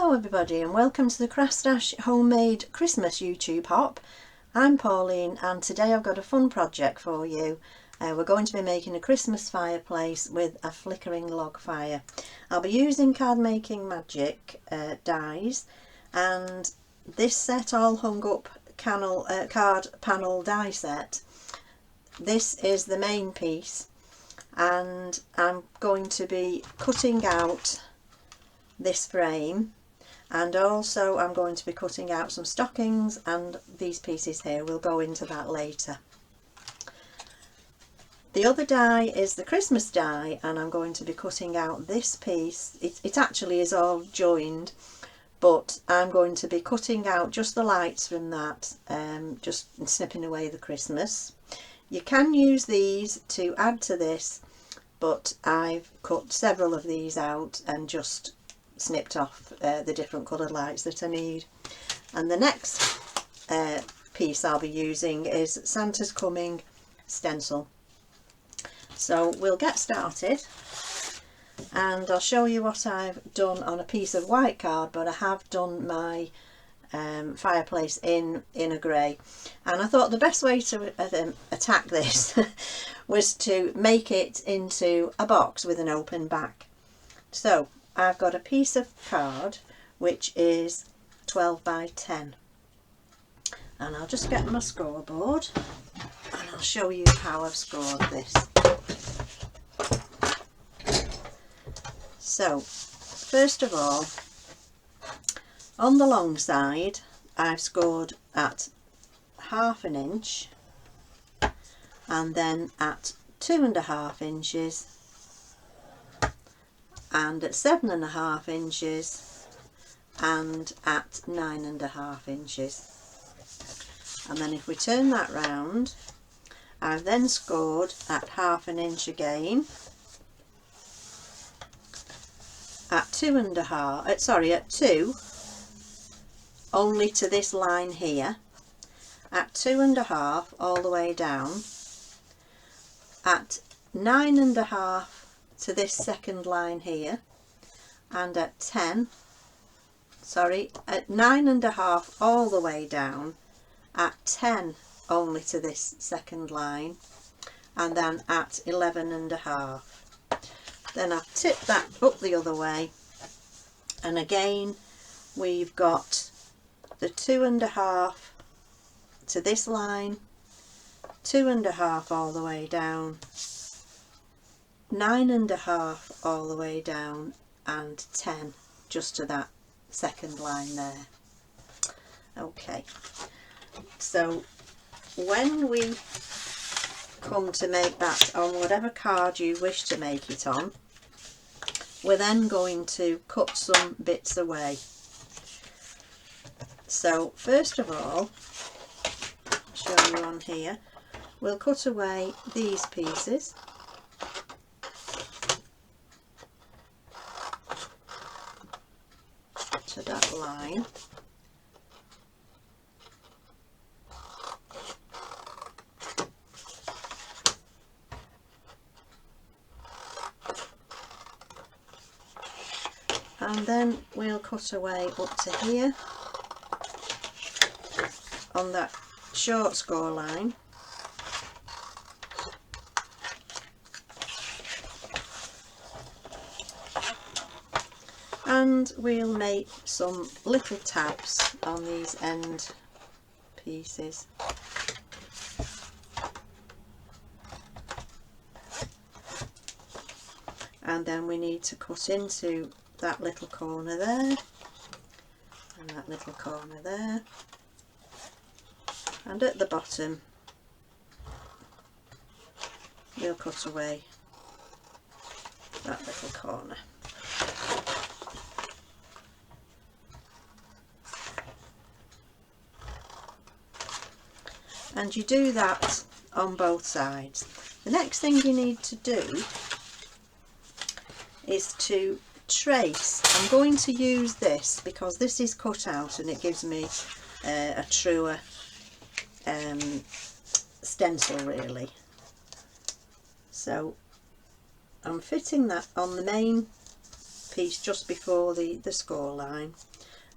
Hello everybody and welcome to the Craftstash homemade Christmas YouTube hop. I'm Pauline and today I've got a fun project for you. We're going to be making a Christmas fireplace with a flickering log fire. I'll be using Card Making Magic dies, and this set all hung up card panel die set. This is the main piece and I'm going to be cutting out this frame, and also I'm going to be cutting out some stockings, and these pieces here will go into that later. The other die is the Christmas die, and I'm going to be cutting out this piece. It actually is all joined, but I'm going to be cutting out just the lights from that, just snipping away the Christmas. You can use these to add to this, but I've cut several of these out and just snipped off the different coloured lights that I need. And the next piece I'll be using is Santa's Coming stencil. So we'll get started and I'll show you what I've done on a piece of white card, but I have done my fireplace in a grey, and I thought the best way to attack this was to make it into a box with an open back. So I've got a piece of card which is 12 by 10, and I'll just get my scoreboard and I'll show you how I've scored this. So first of all, on the long side I've scored at 1/2 inch, and then at 2.5 inches, and at 7.5 inches, and at 9.5 inches. And then if we turn that round, I've then scored at 1/2 inch again, at 2, only to this line here, at 2.5 all the way down, at 9.5 to this second line here, and at 9.5 all the way down, at 10 only to this second line, and then at 11.5. Then I've tipped that up the other way, and again we've got the 2.5 to this line, 2.5 all the way down, 9.5 all the way down, and 10 just to that second line there. Okay, so when we come to make that on whatever card you wish to make it on, we're then going to cut some bits away. So first of all, I'll show you on here, we'll cut away these pieces. To that line. And then we'll cut away up to here on that short score line. And we'll make some little tabs on these end pieces. And then we need to cut into that little corner there, and that little corner there, and at the bottom we'll cut away that little corner. And you do that on both sides. The next thing you need to do is to trace. I'm going to use this because this is cut out and it gives me a truer stencil really. So I'm fitting that on the main piece just before the score line,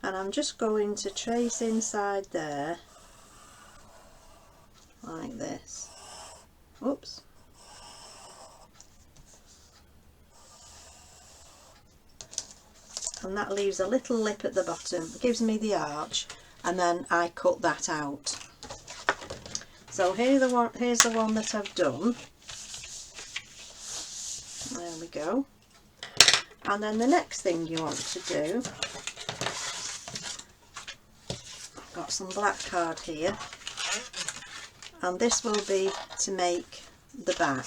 and I'm just going to trace inside there like this. Oops. And that leaves a little lip at the bottom. It gives me the arch, and then I cut that out. So here's the one that I've done. There we go. And then the next thing you want to do, I've got some black card here, and this will be to make the back.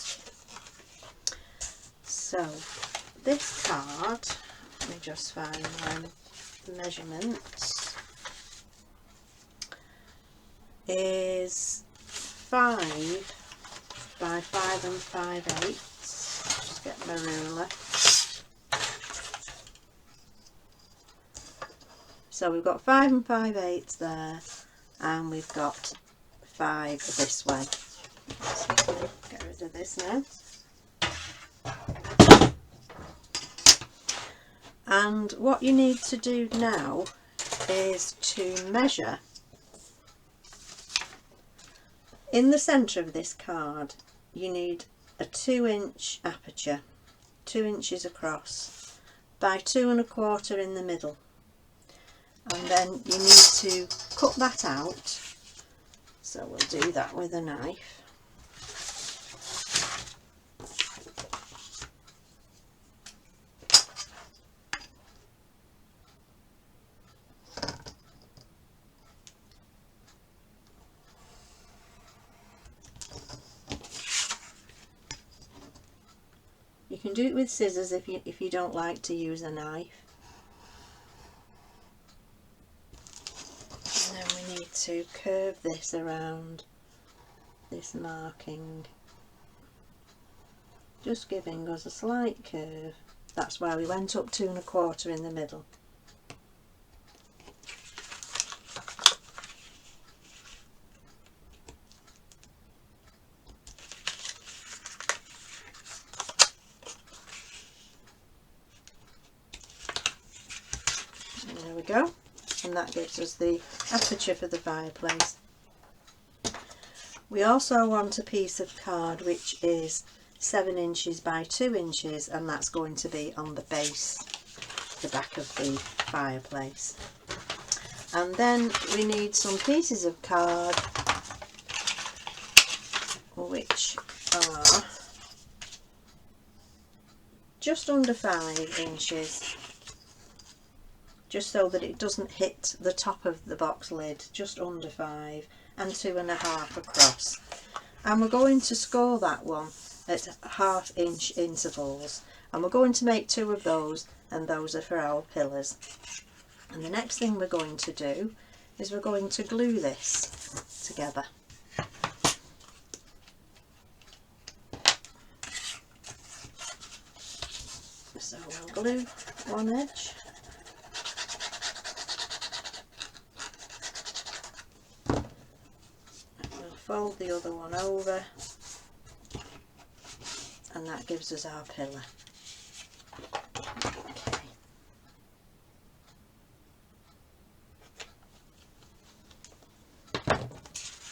So this card, let me just find my measurements, is 5 by 5 5/8. Just get my ruler. So we've got 5 5/8 there, and we've got 5 this way. So get rid of this now. And what you need to do now is to measure in the centre of this card. You need a 2-inch aperture, 2 inches across by 2 1/4 in the middle, and then you need to cut that out. So we'll do that with a knife. You can do it with scissors if you don't like to use a knife. And then we need to curve this around this marking, just giving us a slight curve. That's why we went up 2 1/4 in the middle. There we go, and that gives us the aperture for the fireplace. We also want a piece of card which is 7 inches by 2 inches, and that's going to be on the base, the back of the fireplace. And then we need some pieces of card which are just under 5 inches, just so that it doesn't hit the top of the box lid, just under 5, and 2 1/2 across. And we're going to score that one at 1/2 inch intervals, and we're going to make 2 of those, and those are for our pillars. And the next thing we're going to do is we're going to glue this together. So we'll glue one edge, fold the other one over, and that gives us our pillar. Okay.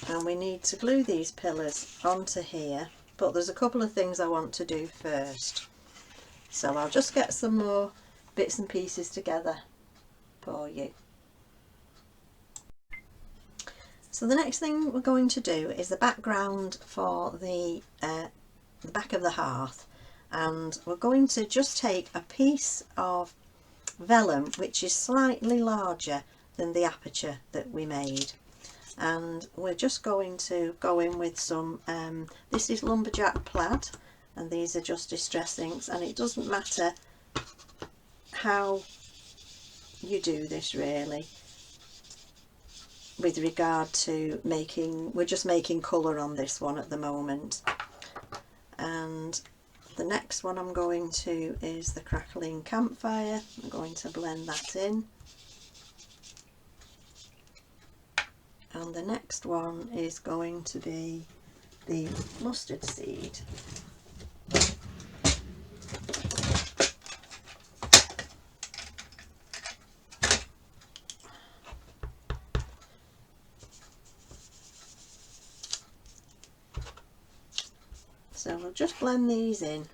And we need to glue these pillars onto here, but there's a couple of things I want to do first. So I'll just get some more bits and pieces together for you. So the next thing we're going to do is the background for the back of the hearth, and we're going to just take a piece of vellum which is slightly larger than the aperture that we made, and we're just going to go in with some this is lumberjack plaid, and these are just distress inks, and it doesn't matter how you do this really with regard to making, we're just making colour on this one at the moment. And the next one I'm going to is the crackling campfire. I'm going to blend that in, and the next one is going to be the mustard seed. So we'll just blend these in.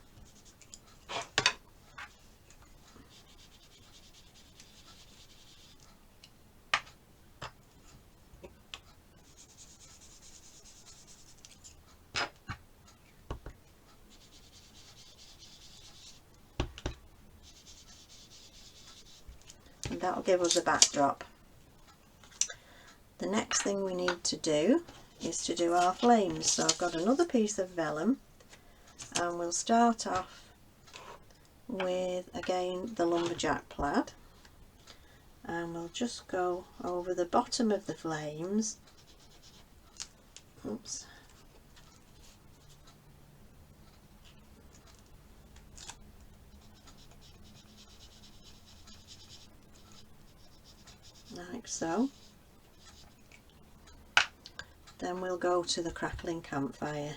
And that'll give us a backdrop. The next thing we need to do is to do our flames. So I've got another piece of vellum, and we'll start off with, again, the lumberjack plaid, and we'll just go over the bottom of the flames. Oops. Like so. Then we'll go to the crackling campfire.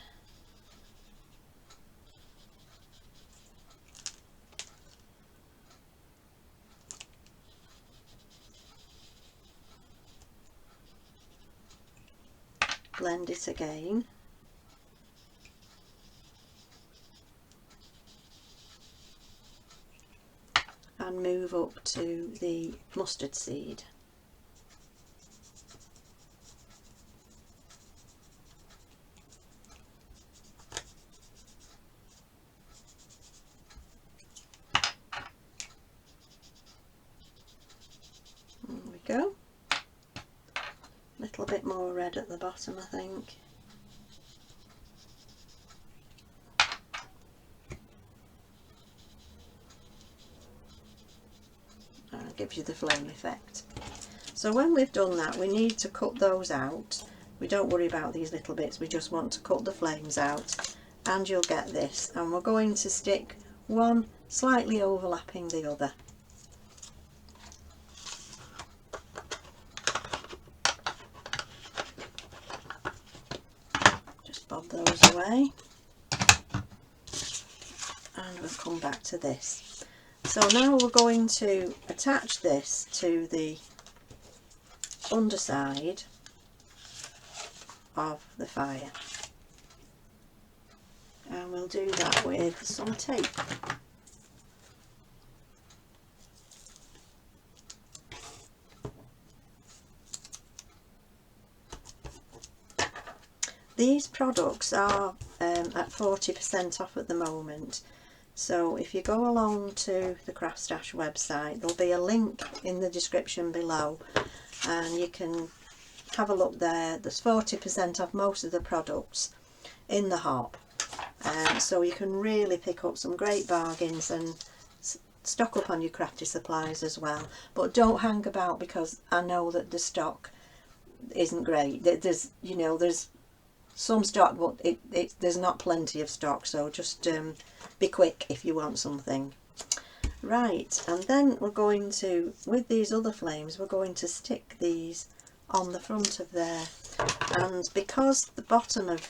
Blend it again. And move up to the mustard seed. There we go. A little bit more red at the bottom, I think. That gives you the flame effect. So when we've done that, we need to cut those out. We don't worry about these little bits, we just want to cut the flames out, and you'll get this. And we're going to stick one slightly overlapping the other. Bob those away, and we'll come back to this. So now we're going to attach this to the underside of the fire, and we'll do that with some tape. These products are at 40% off at the moment, so if you go along to the Craftstash website, there'll be a link in the description below, and you can have a look there. There's 40% off most of the products in the hop, so you can really pick up some great bargains and stock up on your crafty supplies as well. But don't hang about, because I know that the stock isn't great. There's, you know, there's some stock, but there's not plenty of stock, so just be quick if you want something. Right, and then we're going to, with these other flames, we're going to stick these on the front of there, and because the bottom of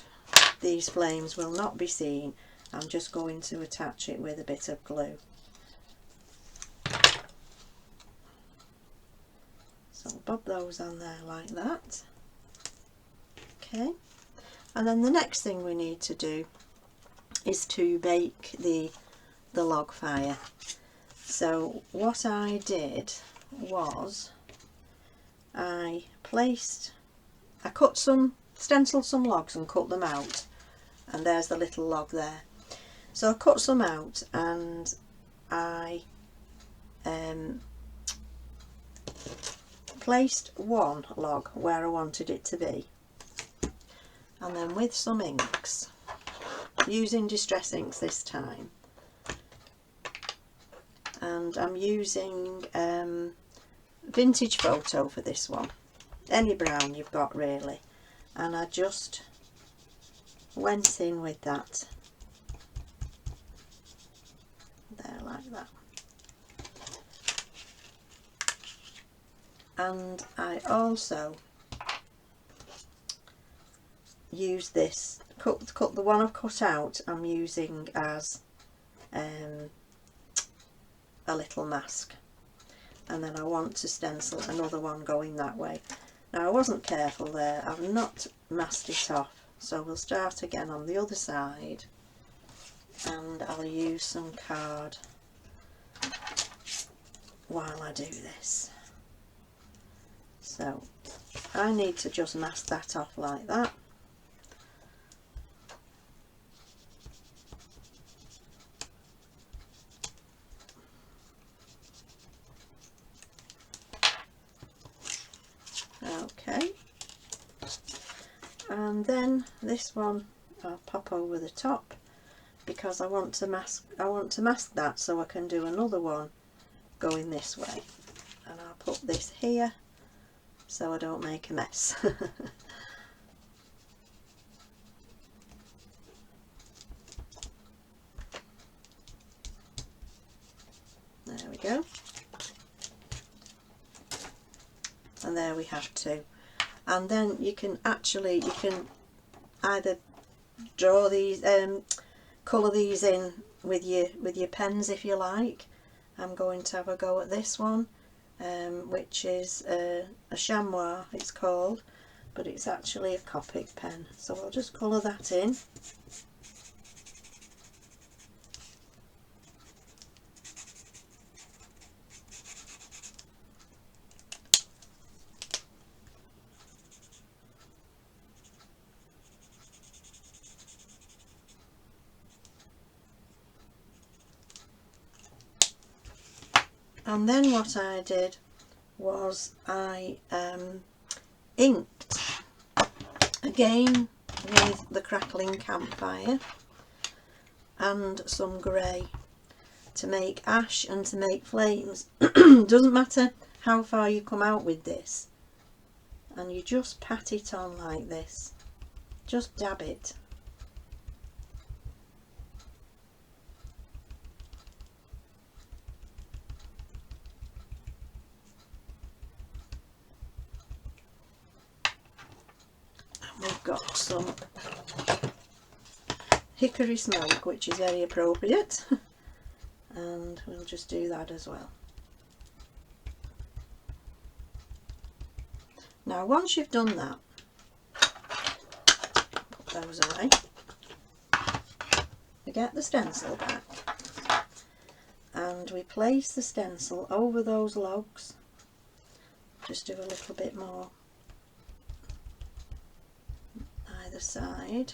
these flames will not be seen, I'm just going to attach it with a bit of glue. So I'll bob those on there like that. Okay. And then the next thing we need to do is to bake the log fire. So what I did was I stenciled some logs and cut them out, and there's the little log there. So I cut some out, and I placed one log where I wanted it to be. And then with some inks, using distress inks this time, and I'm using vintage photo for this one, any brown you've got really, and I just went in with that there like that. And I also use this, cut the one I've cut out, I'm using as a little mask, and then I want to stencil another one going that way. Now I wasn't careful there, I've not masked it off, so we'll start again on the other side, and I'll use some card while I do this. So I need to just mask that off like that. Okay, and then this one I'll pop over the top because I want to mask that so I can do another one going this way, and I'll put this here so I don't make a mess. There we go. And there we have two. And then you can either draw these, colour these in with your pens if you like. I'm going to have a go at this one, which is a chamois it's called, but it's actually a Copic pen. So I'll just colour that in. And then what I did was I inked again with the crackling campfire and some grey to make ash and to make flames. Doesn't matter how far you come out with this, and you just pat it on like this, just dab it. We've got some hickory smoke, which is very appropriate, and we'll just do that as well. Now once you've done that, put those away. We get the stencil back and we place the stencil over those logs. Just do a little bit more either side,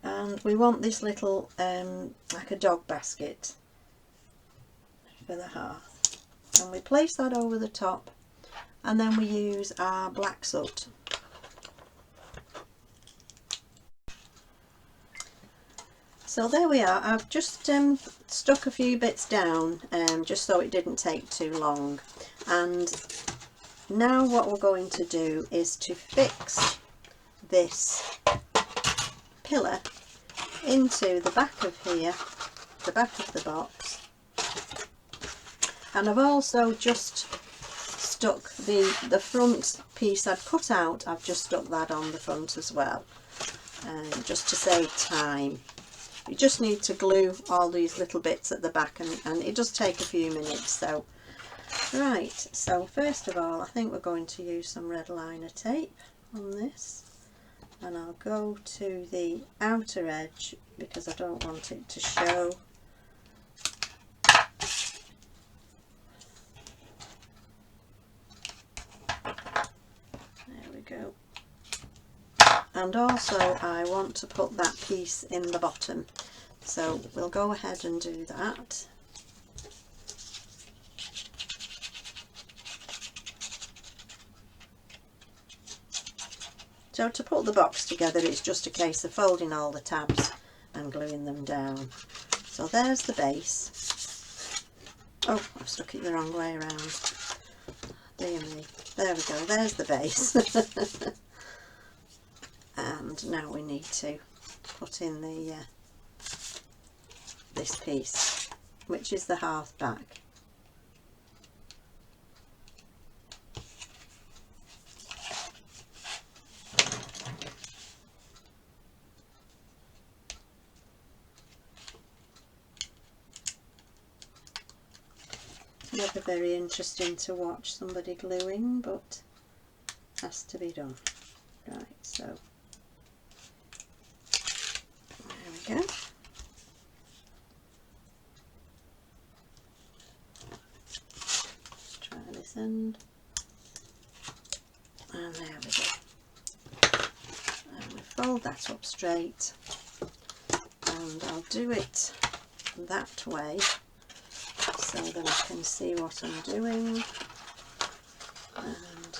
and we want this little like a dog basket for the hearth, and we place that over the top, and then we use our black soot. So there we are. I've just stuck a few bits down just so it didn't take too long, and now what we're going to do is to fix this pillar into the back of here, the back of the box. And I've also just stuck the front piece I'd cut out, I've just stuck that on the front as well, just to save time. You just need to glue all these little bits at the back, and it does take a few minutes. So right, so first of all I think we're going to use some red liner tape on this, and I'll go to the outer edge because I don't want it to show. There we go. And also I want to put that piece in the bottom, so we'll go ahead and do that. So to put the box together, it's just a case of folding all the tabs and gluing them down. So there's the base. Oh, I've stuck it the wrong way around. Dear me. There we go, there's the base. And now we need to put in the this piece, which is the hearth back. Never very interesting to watch somebody gluing, but has to be done. Right, so there we we go. Try this end. And there we go. And we fold that up straight. And I'll do it that way so that I can see what I'm doing. And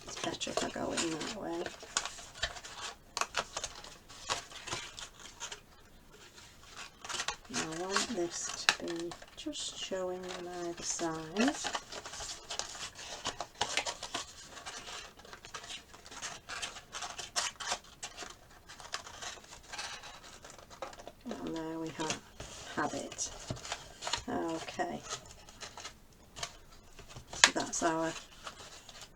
it's better if I go in that way. I want this to be just showing on either side. And there we have it. Okay. So that's our,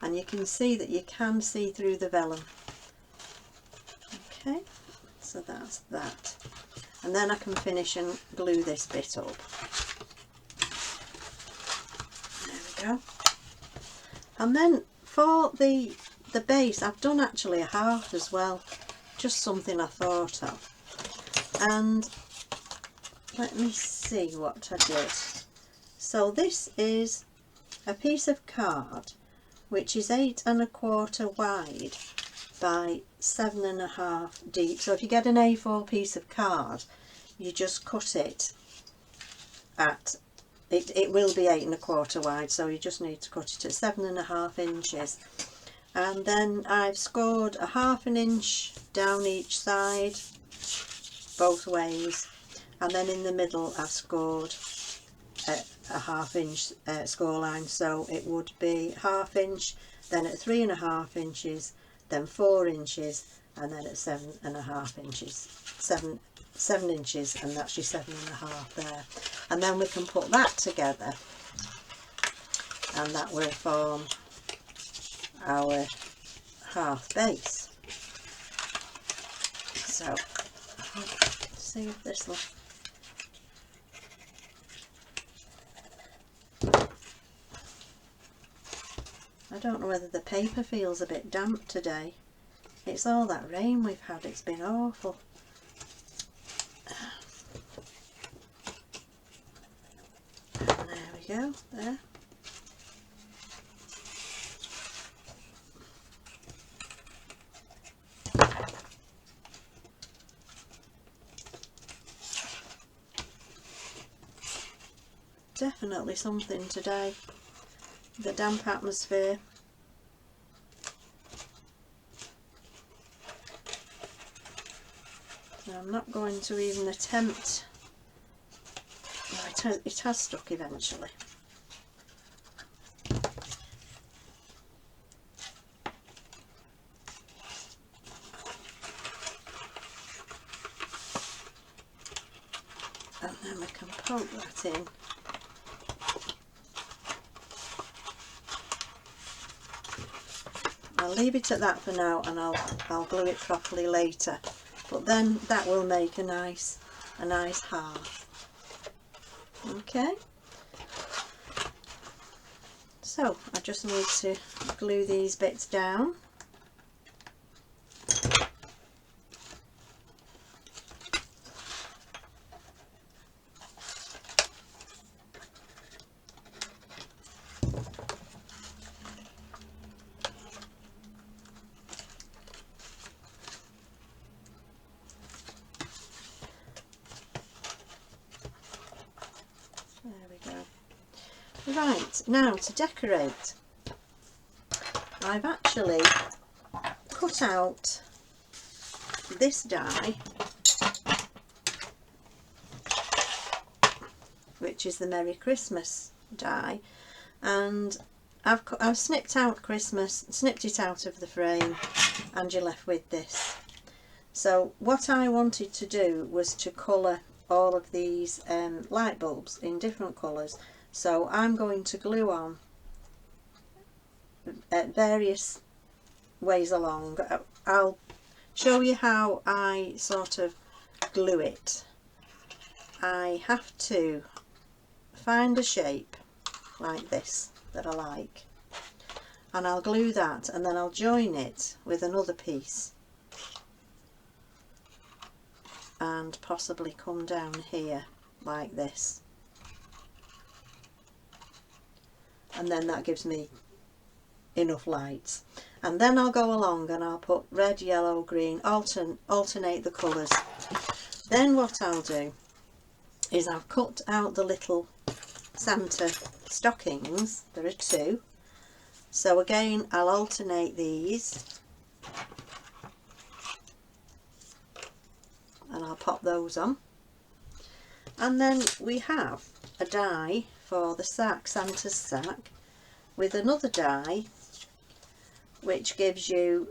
and you can see that you can see through the vellum. Okay, so that's that. And then I can finish and glue this bit up. There we go. And then for the base, I've done actually a hearth as well, just something I thought of. And let me see what I did. So this is a piece of card which is 8 1/4 wide by 7 1/2 deep. So if you get an A4 piece of card, you just cut it at, it will be 8 1/4 wide, so you just need to cut it at 7 1/2 inches. And then I've scored a 1/2 inch down each side, both ways, and then in the middle I've scored a 1/2 inch score line, so it would be 1/2 inch, then at 3 1/2 inches, then 4 inches, and then at 7 1/2 inches, 7 inches, and that's your 7 1/2 there. And then we can put that together, and that will form our hearth base. So let's see if this will, I don't know whether the paper feels a bit damp today. It's all that rain we've had, it's been awful. And there we go, there. Definitely something today, the damp atmosphere. So I'm not going to even attempt, no, it has stuck eventually. And then we can poke that in. I'll leave it at that for now, and I'll glue it properly later. But then that will make a nice hearth. Okay. So I just need to glue these bits down. Right, now to decorate, I've actually cut out this die, which is the Merry Christmas die, and I've snipped out Christmas, snipped it out of the frame, and you're left with this. So what I wanted to do was to colour all of these light bulbs in different colours. So I'm going to glue on at various ways along. I'll show you how I sort of glue it. I have to find a shape like this that I like, and I'll glue that, and then I'll join it with another piece and possibly come down here like this, and then that gives me enough lights. And then I'll go along and I'll put red, yellow, green, alternate the colours. Then what I'll do is I've cut out the little Santa stockings. There are 2. So again, I'll alternate these and I'll pop those on. And then we have a die for the sack, Santa's sack, with another die which gives you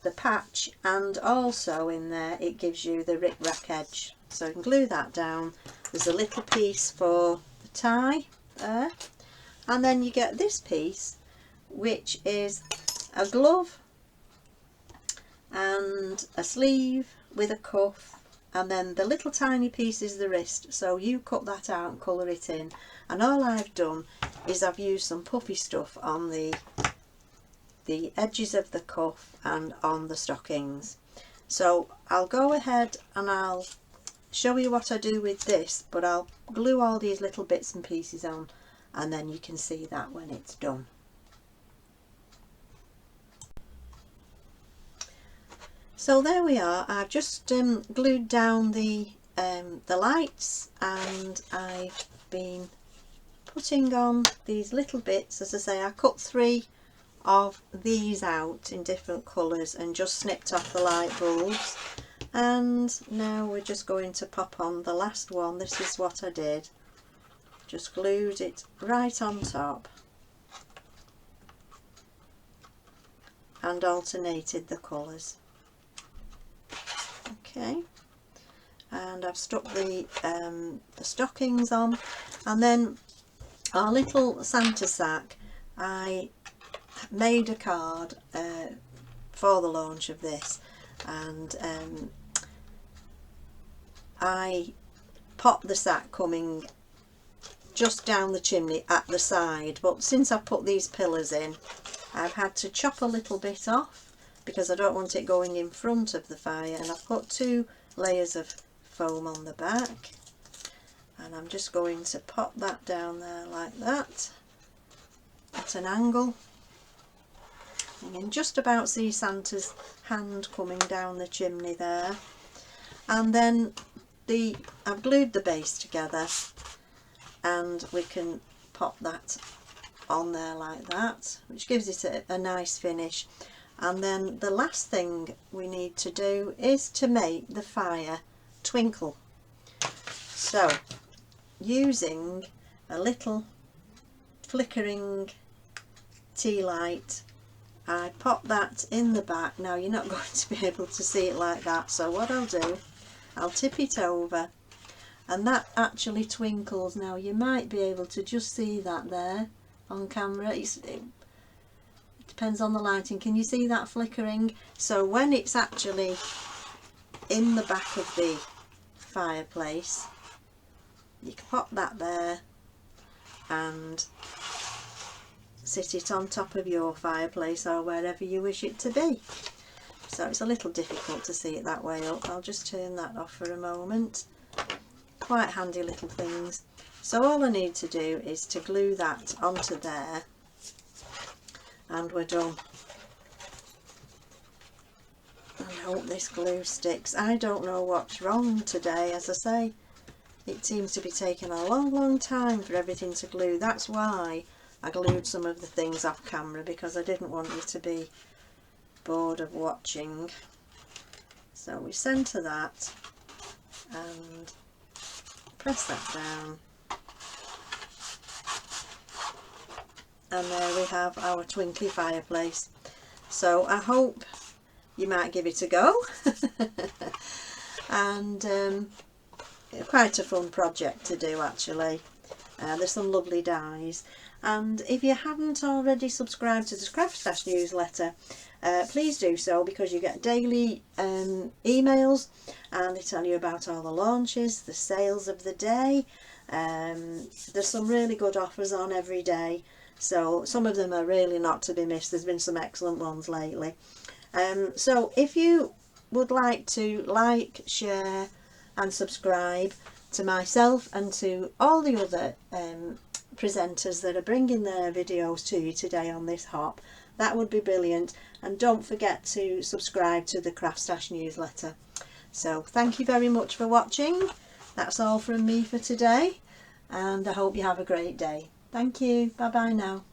the patch, and also in there it gives you the rick-rack edge. So you can glue that down. There's a little piece for the tie there, and then you get this piece which is a glove and a sleeve with a cuff, and then the little tiny piece is the wrist. So you cut that out and colour it in, and all I've done is I've used some puffy stuff on the edges of the cuff and on the stockings. So I'll go ahead and I'll show you what I do with this, but I'll glue all these little bits and pieces on, and then you can see that when it's done. So there we are. I've just glued down the lights, and I've been putting on these little bits. As I say, I cut 3 of these out in different colours and just snipped off the light bulbs, and now we're just going to pop on the last one. This is what I did, just glued it right on top and alternated the colours. Okay, and I've stuck the stockings on, and then our little Santa sack, I made a card for the launch of this, and I popped the sack coming just down the chimney at the side, but since I've put these pillars in, I've had to chop a little bit off because I don't want it going in front of the fire, and I've put 2 layers of foam on the back, and I'm just going to pop that down there like that at an angle. You can just about see Santa's hand coming down the chimney there, and then I've glued the base together, and we can pop that on there like that, which gives it a nice finish. And then the last thing we need to do is to make the fire twinkle. So using a little flickering tea light, I pop that in the back. Now you're not going to be able to see it like that, so what I'll do, I'll tip it over, and that actually twinkles. Now you might be able to just see that there on camera. It depends on the lighting. Can you see that flickering? So when it's actually in the back of the fireplace, you can pop that there and sit it on top of your fireplace or wherever you wish it to be. So it's a little difficult to see it that way up. I'll just turn that off for a moment. Quite handy little things. So all I need to do is to glue that onto there, and we're done. And hope this glue sticks. I don't know what's wrong today. As I say, it seems to be taking a long time for everything to glue. That's why I glued some of the things off camera, because I didn't want you to be bored of watching. So we centre that and press that down, and there we have our twinkly fireplace. So I hope you might give it a go. And quite a fun project to do actually. There's some lovely dies, and if you haven't already subscribed to the Craftstash newsletter, please do so, because you get daily emails, and they tell you about all the launches, the sales of the day. There's some really good offers on every day, so some of them are really not to be missed. There's been some excellent ones lately. So if you would like to like, share and subscribe to myself and to all the other presenters that are bringing their videos to you today on this hop. That would be brilliant. And don't forget to subscribe to the Craftstash newsletter. So thank you very much for watching. That's all from me for today, and I hope you have a great day. Thank you. Bye bye now.